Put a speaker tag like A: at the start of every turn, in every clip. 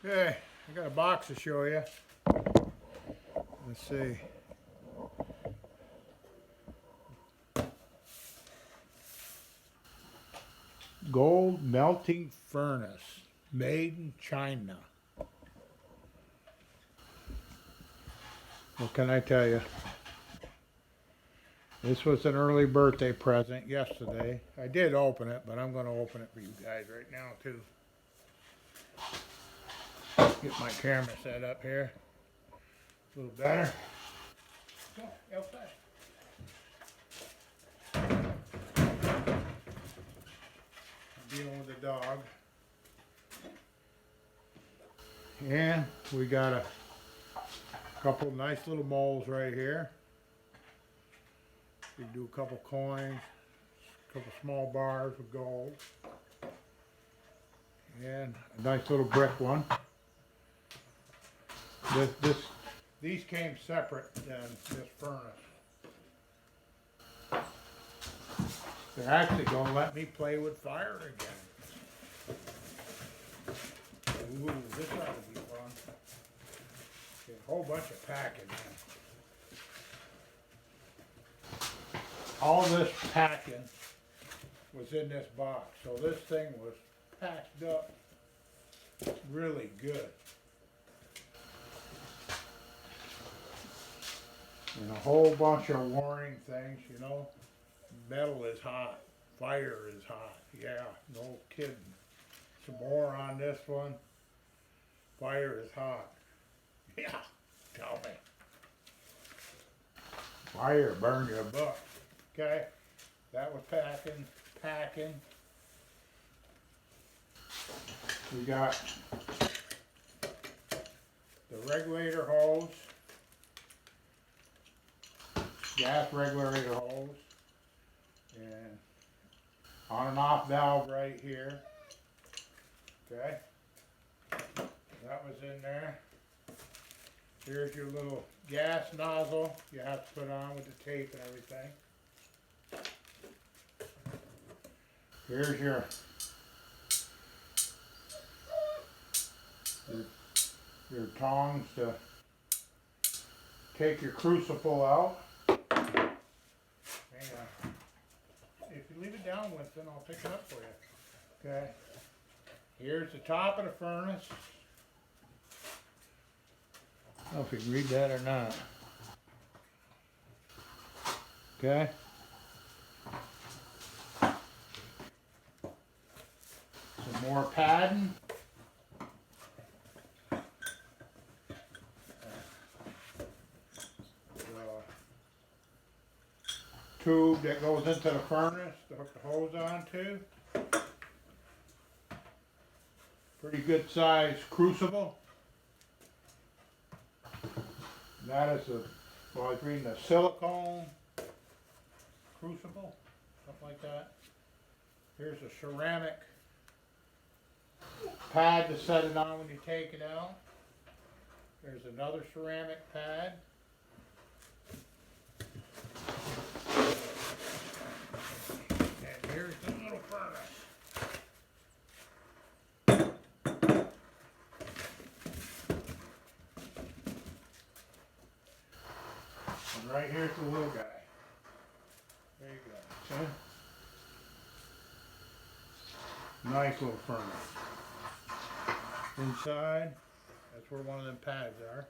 A: Okay, I got a box to show you. Let's see. Gold melting furnace, made in China. What can I tell you? This was an early birthday present yesterday. I did open it, but I'm going to open it for you guys right now too. Get my camera set up here. A little better. Go outside. I'm dealing with the dog. And we got a couple nice little molds right here. You do a couple coins, a couple small bars of gold, and a nice little brick one. These came separate than this furnace. They're actually gonna let me play with fire again. Ooh, this ought to be fun. Okay, a whole bunch of packing in. All this packing was in this box, so this thing was packed up really good. And a whole bunch of warning things, you know. Metal is hot, fire is hot, yeah, no kidding. Some more on this one. Fire is hot. Yeah, tell me. Fire burn your butt. Okay, that was packing. We got the regulator hose, gas regulator hose, and on and off valve right here. Okay, that was in there. Here's your little gas nozzle you have to put on with the tape and everything. Here's your tongs to take your crucible out. And if you leave it down with, then I'll pick it up for you. Okay. Here's the top of the furnace. I don't know if you can read that or not. Okay. Some more padding. Tube that goes into the furnace to hook the hose onto. Pretty good sized crucible. That is I was reading a silicone crucible, something like that. Here's a ceramic pad to set it on when you take it out. There's another ceramic pad. And here's the little furnace. And right here's the little guy. There you go. See? Nice little furnace. Inside, that's where one of them pads are.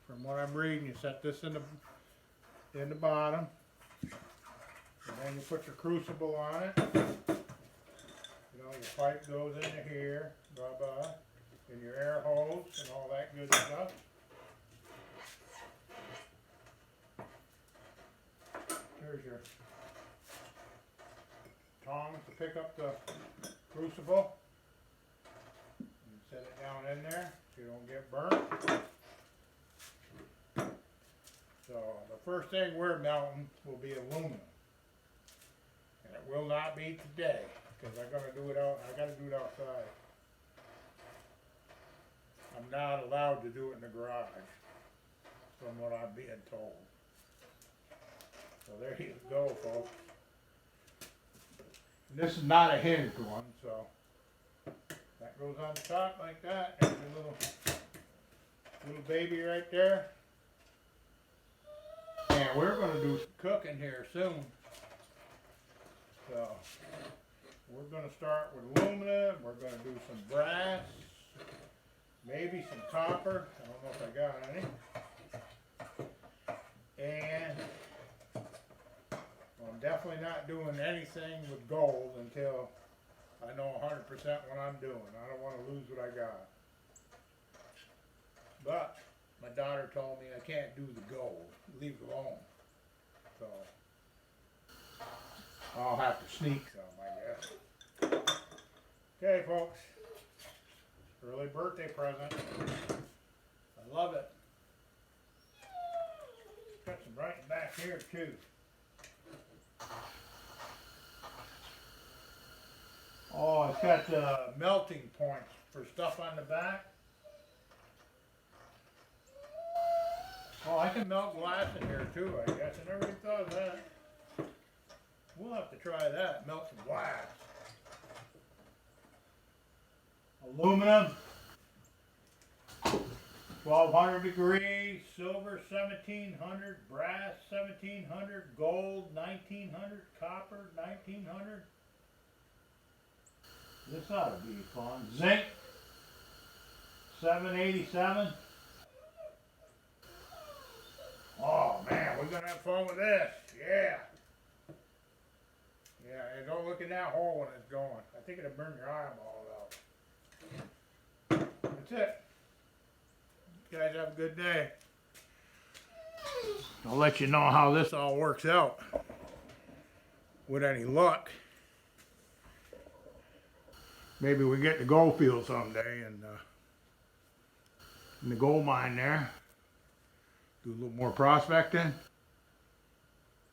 A: From what I'm reading, you set this in the bottom, and then you put your crucible on it. You know, your pipe goes into here, and your air hose and all that good stuff. Here's your tongs to pick up the crucible. And set it down in there so you don't get burnt. So the first thing we're melting will be aluminum. And it will not be today, because I gotta do it outside. I'm not allowed to do it in the garage, from what I'm being told. So there you go, folks. And this is not a hinged one, so that Goes on the top like that. There's a little baby right there. And we're going to do some cooking here soon. So we're going to start with aluminum. We're going to do some brass, maybe some copper. I don't know if I got any. And I'm definitely not doing anything with gold until I know 100% what I'm doing. I don't want to lose what I got. But my daughter told me I can't do the gold. Leave it alone. So I'll have to sneak some, I guess. Okay, folks. Early birthday present. I love it. Got some right back here too. Oh, it's got melting points for stuff on the back. Oh, I can melt glass in here too, I guess. I never even thought of that. We'll have to try that, melt some glass. Aluminum, 1200 degrees, silver 1700, brass 1700, gold 1900, copper 1900. This ought to be fun. Zinc 787. Oh man, we're gonna have fun with this. Yeah. Yeah, and don't look in that hole when it's going. I think it'll burn your eyeball out. That's it. You guys have a good day. I'll let you know how this all works out. With any luck. Maybe we get to Goldfield someday and in the gold mine there. Do a little more prospecting.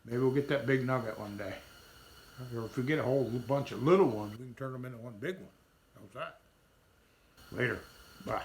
A: Maybe we'll get that big nugget one day. Or if we get a whole bunch of little ones, we can turn them into one big one. How's that? Later. Bye.